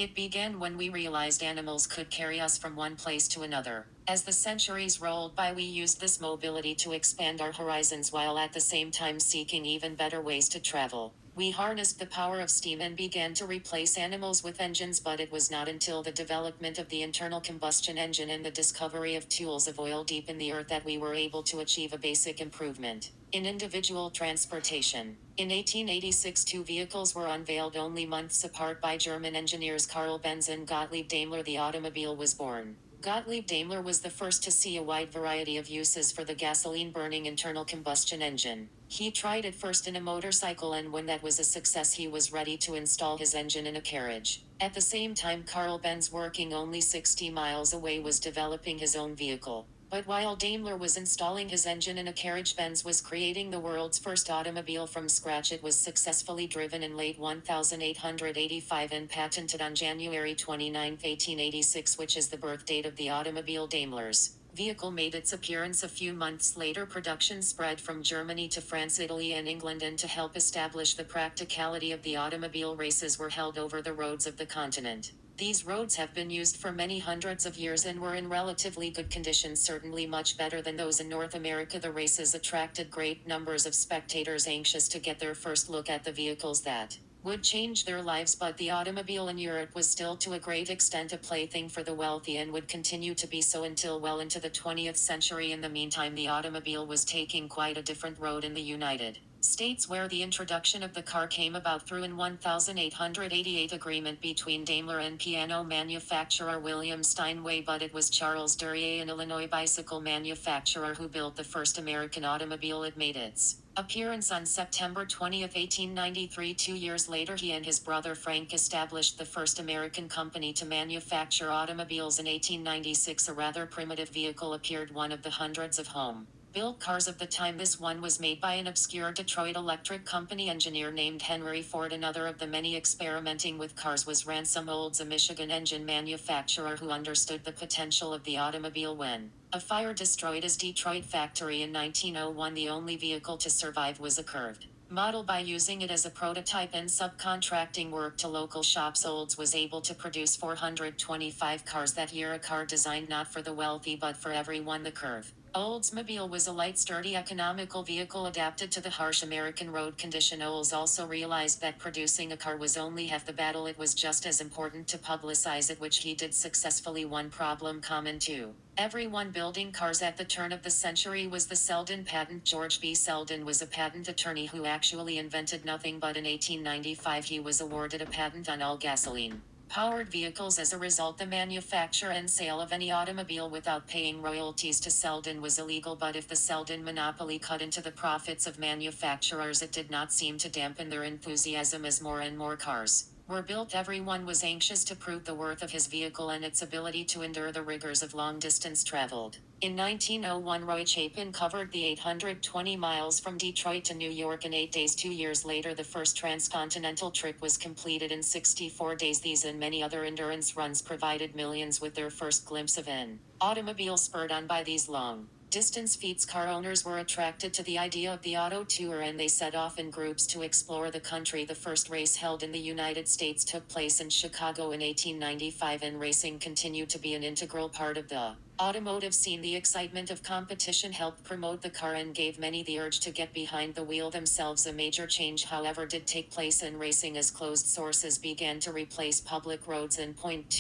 It began when we realized animals could carry us from one place to another. As the centuries rolled by, we used this mobility to expand our horizons while at the same time seeking even better ways to travel. We harnessed the power of steam and began to replace animals with engines, but it was not until the development of the internal combustion engine and the discovery of tools of oil deep in the earth that we were able to achieve a basic improvement in individual transportation. In 1886, two vehicles were unveiled only months apart by German engineers Karl Benz and Gottlieb Daimler. The automobile was born. Gottlieb Daimler was the first to see a wide variety of uses for the gasoline-burning internal combustion engine. He tried it first in a motorcycle, and when that was a success, he was ready to install his engine in a carriage. At the same time, Karl Benz, working only 60 miles away, was developing his own vehicle. But while Daimler was installing his engine in a carriage, Benz was creating the world's first automobile from scratch. It was successfully driven in late 1885 and patented on January 29, 1886, which is the birth date of the automobile. Daimler's vehicle made its appearance a few months later. Production spread from Germany to France, Italy, and England, and to help establish the practicality of the automobile, races were held over the roads of the continent. These roads have been used for many hundreds of years and were in relatively good condition, certainly much better than those in North America. The races attracted great numbers of spectators anxious to get their first look at the vehicles that would change their lives, but the automobile in Europe was still to a great extent a plaything for the wealthy, and would continue to be so until well into the 20th century. In the meantime, the automobile was taking quite a different road in the United States, where the introduction of the car came about through an 1888 agreement between Daimler and piano manufacturer William Steinway. But it was Charles Duryea, an Illinois bicycle manufacturer, who built the first American automobile. It made its appearance on September 20, 1893. 2 years later, he and his brother Frank established the first American company to manufacture automobiles. In 1896, a rather primitive vehicle appeared, one of the hundreds of home-built cars of the time. This one was made by an obscure Detroit electric company engineer named Henry Ford. Another of the many experimenting with cars was Ransom Olds, a Michigan engine manufacturer who understood the potential of the automobile. When a fire destroyed his Detroit factory in 1901, the only vehicle to survive was a curved model. By using it as a prototype and subcontracting work to local shops, Olds was able to produce 425 cars that year, a car designed not for the wealthy but for everyone. The curve Oldsmobile was a light, sturdy, economical vehicle adapted to the harsh American road condition. Olds also realized that producing a car was only half the battle. It was just as important to publicize it, which he did successfully. One problem common to everyone building cars at the turn of the century was the Selden patent. George B. Selden was a patent attorney who actually invented nothing, but in 1895 he was awarded a patent on all gasoline-powered vehicles. As a result, the manufacture and sale of any automobile without paying royalties to Selden was illegal. But if the Selden monopoly cut into the profits of manufacturers, it did not seem to dampen their enthusiasm. As more and more cars were built, everyone was anxious to prove the worth of his vehicle and its ability to endure the rigors of long distance traveled. In 1901, Roy Chapin covered the 820 miles from Detroit to New York in 8 days. 2 years later, the first transcontinental trip was completed in 64 days. These and many other endurance runs provided millions with their first glimpse of an automobile. Spurred on by these long distance feats, car owners were attracted to the idea of the auto tour, and they set off in groups to explore the country. The first race held in the United States took place in Chicago in 1895, and racing continued to be an integral part of the automotive scene. The excitement of competition helped promote the car and gave many the urge to get behind the wheel themselves. A major change, however, did take place in racing as closed sources began to replace public roads and point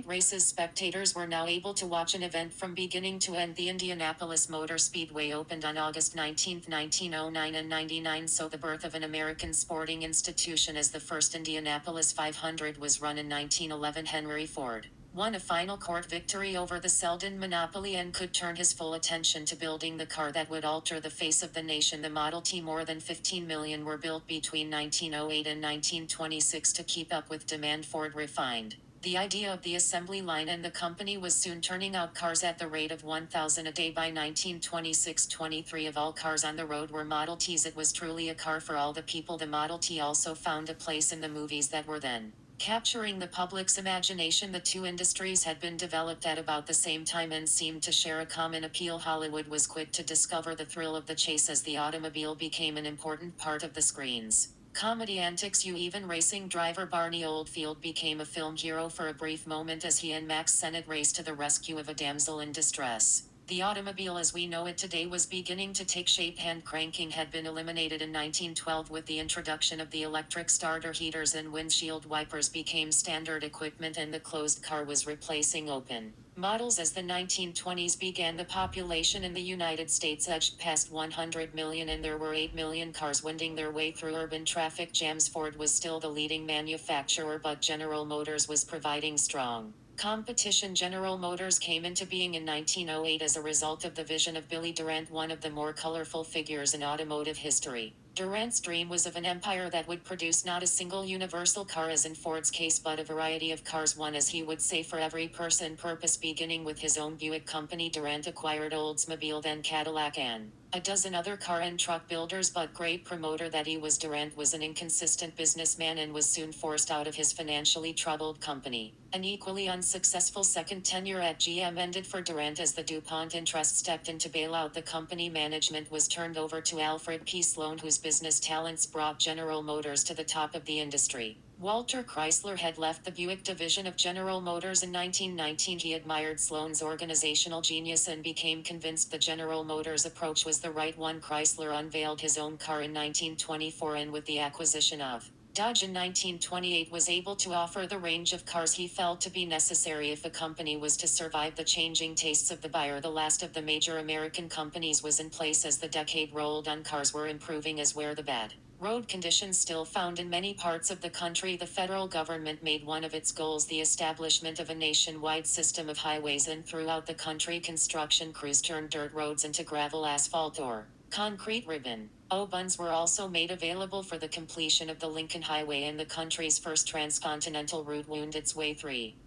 races. Spectators were now able to watch an event from beginning to end. The Indianapolis Motor Speedway opened on August 19, 1909 and 99, so the birth of an American sporting institution, as the first Indianapolis 500 was run in 1911. Henry Ford won a final court victory over the Selden monopoly and could turn his full attention to building the car that would alter the face of the nation, the Model T. More than 15 million were built between 1908 and 1926 to keep up with demand. Ford refined the idea of the assembly line, and the company was soon turning out cars at the rate of 1,000 a day. By 1926, 23 of all cars on the road were Model Ts. It was truly a car for all the people. The Model T also found a place in the movies that were then capturing the public's imagination. The two industries had been developed at about the same time and seemed to share a common appeal. Hollywood was quick to discover the thrill of the chase as the automobile became an important part of the screens. Comedy antics. You even racing driver Barney Oldfield became a film hero for a brief moment as he and Max Sennett raced to the rescue of a damsel in distress. The automobile as we know it today was beginning to take shape. Hand cranking had been eliminated in 1912 with the introduction of the electric starter. Heaters and windshield wipers became standard equipment and the closed car was replacing open models. As the 1920s began, the population in the United States edged past 100 million and there were 8 million cars wending their way through urban traffic jams. Ford was still the leading manufacturer, but General Motors was providing strong competition. General Motors came into being in 1908 as a result of the vision of Billy Durant, one of the more colorful figures in automotive history. Durant's dream was of an empire that would produce not a single universal car as in Ford's case, but a variety of cars, one, as he would say, for every person purpose. Beginning with his own Buick company, Durant acquired Oldsmobile, then Cadillac, and a dozen other car and truck builders, but great promoter that he was, Durant was an inconsistent businessman and was soon forced out of his financially troubled company. An equally unsuccessful second tenure at GM ended for Durant as the DuPont interest stepped in to bail out the company. Management was turned over to Alfred P. Sloan, whose business talents brought General Motors to the top of the industry. Walter Chrysler had left the Buick division of General Motors in 1919. He admired Sloan's organizational genius and became convinced the General Motors approach was the right one. Chrysler unveiled his own car in 1924 and with the acquisition of Dodge in 1928 was able to offer the range of cars he felt to be necessary if a company was to survive the changing tastes of the buyer. The last of the major American companies was in place as the decade rolled on. Cars were improving as were the bad road conditions still found in many parts of the country. The federal government made one of its goals the establishment of a nationwide system of highways, and throughout the country construction crews turned dirt roads into gravel, asphalt, or concrete ribbon. O-buns were also made available for the completion of the Lincoln Highway, and the country's first transcontinental route wound its way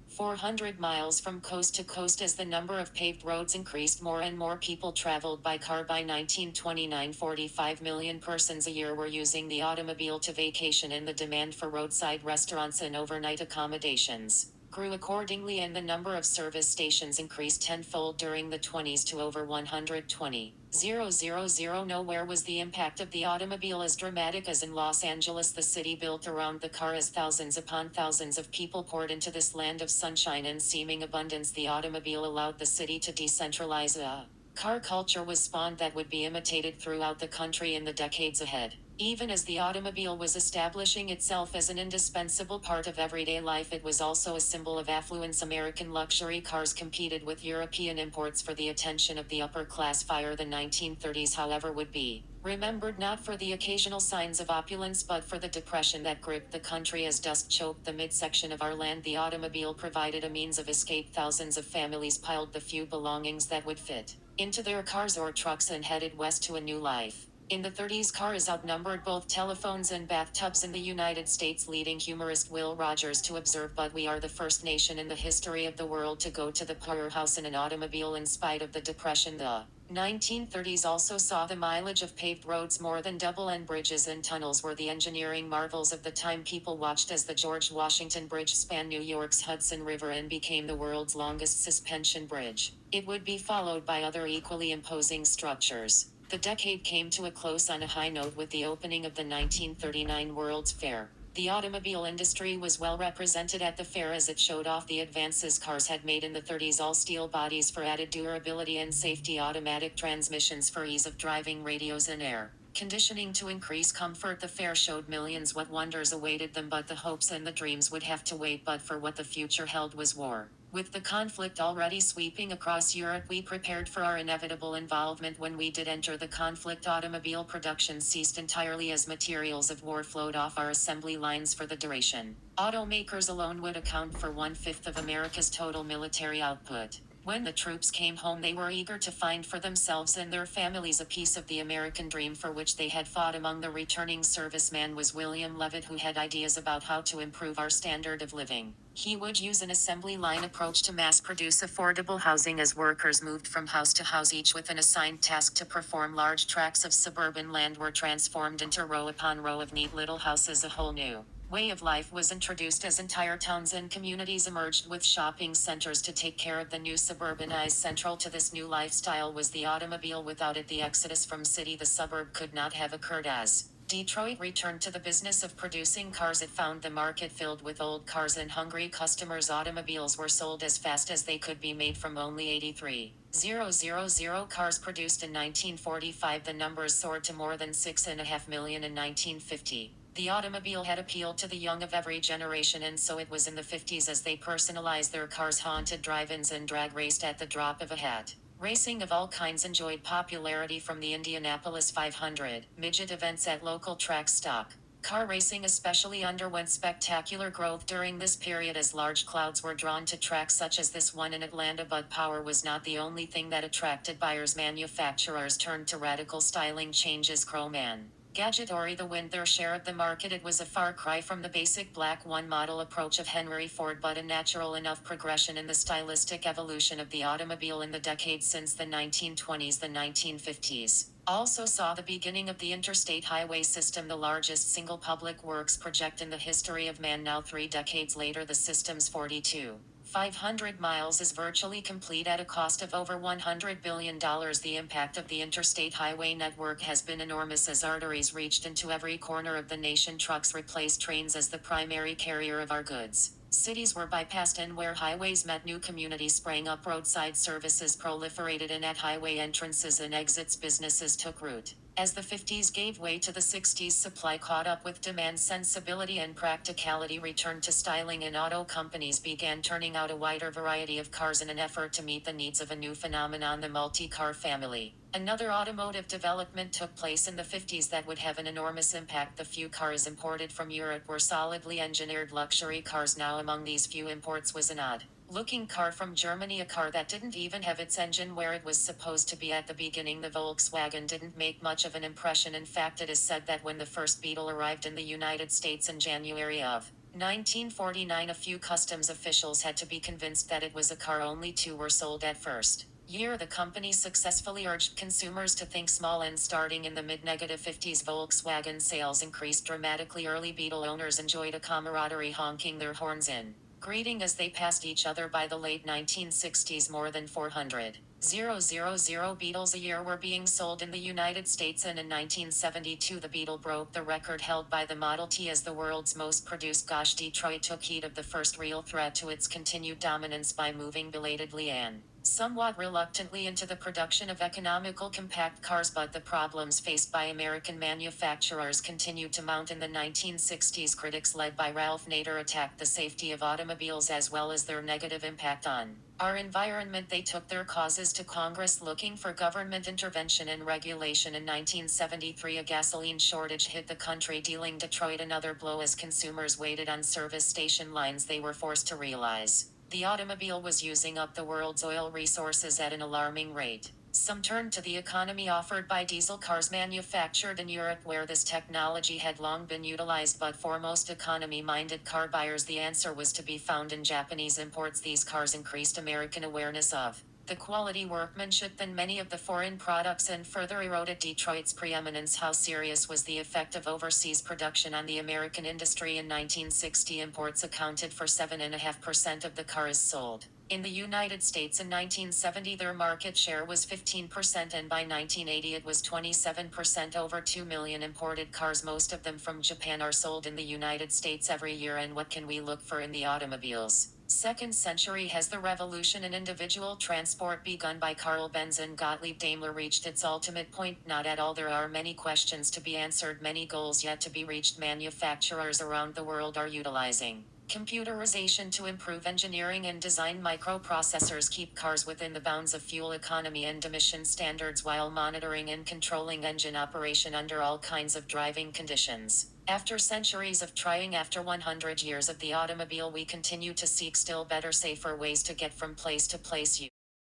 400 miles from coast to coast. As the number of paved roads increased, more and more people traveled by car. By 1929, 45 million persons a year were using the automobile to vacation, and the demand for roadside restaurants and overnight accommodations grew accordingly, and the number of service stations increased tenfold during the 20s to over 120,000. Nowhere was the impact of the automobile as dramatic as in Los Angeles. The city built around the car as thousands upon thousands of people poured into this land of sunshine and seeming abundance. The automobile allowed the city to decentralize. A car culture was spawned that would be imitated throughout the country in the decades ahead. Even as the automobile was establishing itself as an indispensable part of everyday life, it was also a symbol of affluence. American luxury cars competed with European imports for the attention of the upper class. Fire. The 1930s, however, would be remembered not for the occasional signs of opulence, but for the depression that gripped the country as dust choked the midsection of our land. The automobile provided a means of escape. Thousands of families piled the few belongings that would fit into their cars or trucks and headed west to a new life. In the 30s, cars outnumbered both telephones and bathtubs in the United States, leading humorist Will Rogers to observe, "But we are the first nation in the history of the world to go to the poorhouse in an automobile." In spite of the Depression, the 1930s also saw the mileage of paved roads more than double, and bridges and tunnels were the engineering marvels of the time. People watched as the George Washington Bridge spanned New York's Hudson River and became the world's longest suspension bridge. It would be followed by other equally imposing structures. The decade came to a close on a high note with the opening of the 1939 World's Fair. The automobile industry was well represented at the fair as it showed off the advances cars had made in the 30s. All steel bodies for added durability and safety, automatic transmissions for ease of driving, radios and air conditioning to increase comfort. The fair showed millions what wonders awaited them, but the hopes and the dreams would have to wait. But for what the future held was war. With the conflict already sweeping across Europe, we prepared for our inevitable involvement. When we did enter the conflict, automobile production ceased entirely as materials of war flowed off our assembly lines for the duration. Automakers alone would account for 1/5 of America's total military output. When the troops came home, they were eager to find for themselves and their families a piece of the American dream for which they had fought. Among the returning servicemen was William Levitt, who had ideas about how to improve our standard of living. He would use an assembly line approach to mass-produce affordable housing as workers moved from house to house, each with an assigned task to perform. Large tracts of suburban land were transformed into row upon row of neat little houses. A whole new way of life was introduced as entire towns and communities emerged with shopping centers to take care of the new suburbanized. Central to this new lifestyle was the automobile. Without it, the exodus from city to suburb could not have occurred as Detroit returned to the business of producing cars. It found the market filled with old cars and hungry customers. Automobiles were sold as fast as they could be made from only 83,000 cars produced in 1945. The numbers soared to more than 6.5 million in 1950. The automobile had appealed to the young of every generation, and so it was in the 50s as they personalized their cars, haunted drive-ins, and drag raced at the drop of a hat. Racing of all kinds enjoyed popularity, from the Indianapolis 500 midget events at local track stock. Car racing especially underwent spectacular growth during this period as large crowds were drawn to tracks such as this one in Atlanta. But power was not the only thing that attracted buyers. Manufacturers turned to radical styling changes. Chrome and gadgetry the win their share of the market. It was a far cry from the basic black one model approach of Henry Ford, but a natural enough progression in the stylistic evolution of the automobile in the decades since the 1920s. The 1950s also saw the beginning of the interstate highway system, the largest single public works project in the history of man. Now 3 decades later, the system's 42,500 miles is virtually complete at a cost of over $100 billion. The impact of the interstate highway network has been enormous as arteries reached into every corner of the nation. Trucks replaced trains as the primary carrier of our goods. Cities were bypassed, and where highways met, new communities sprang up. Roadside services proliferated, and at highway entrances and exits, businesses took root. As the 50s gave way to the 60s, supply caught up with demand. Sensibility and practicality returned to styling, and auto companies began turning out a wider variety of cars in an effort to meet the needs of a new phenomenon, the multi-car family. Another automotive development took place in the 50s that would have an enormous impact. The few cars imported from Europe were solidly engineered luxury cars. Now among these few imports was an odd-looking car from Germany, a car that didn't even have its engine where it was supposed to be. At the beginning, the Volkswagen didn't make much of an impression. In fact, it is said that when the first Beetle arrived in the United States in January of 1949, a few customs officials had to be convinced that it was a car. Only 2 were sold at first year. The company successfully urged consumers to think small, and starting in the mid-50s, Volkswagen sales increased dramatically. Early Beetle owners enjoyed a camaraderie, honking their horns in greeting as they passed each other. By the late 1960s, more than 400,000 Beetles a year were being sold in the United States, and in 1972 the Beetle broke the record held by the Model T as the world's most produced. Gosh, Detroit took heed of the first real threat to its continued dominance by moving belatedly and somewhat reluctantly into the production of economical compact cars. But the problems faced by American manufacturers continued to mount. In the 1960s, critics led by Ralph Nader attacked the safety of automobiles as well as their negative impact on our environment. They took their causes to Congress, looking for government intervention and regulation. In 1973, a gasoline shortage hit the country, dealing Detroit another blow. As consumers waited on service station lines, they were forced to realize the automobile was using up the world's oil resources at an alarming rate. Some turned to the economy offered by diesel cars manufactured in Europe, where this technology had long been utilized. But for most economy-minded car buyers, the answer was to be found in Japanese imports. These cars increased American awareness of the quality workmanship in many of the foreign products and further eroded Detroit's preeminence. How serious was the effect of overseas production on the American industry? In 1960, imports accounted for 7.5% of the cars sold in the United States. In 1970, their market share was 15%, and by 1980 it was 27%. Over 2 million imported cars, most of them from Japan, are sold in the United States every year. And what can we look for in the automobiles? Second century. Has the revolution in individual transport begun by Carl Benz and Gottlieb Daimler reached its ultimate point? Not at all. There are many questions to be answered, many goals yet to be reached. Manufacturers around the world are utilizing computerization to improve engineering and design. Microprocessors keep cars within the bounds of fuel economy and emission standards while monitoring and controlling engine operation under all kinds of driving conditions. After centuries of trying, after 100 years of the automobile, we continue to seek still better, safer ways to get from place to place.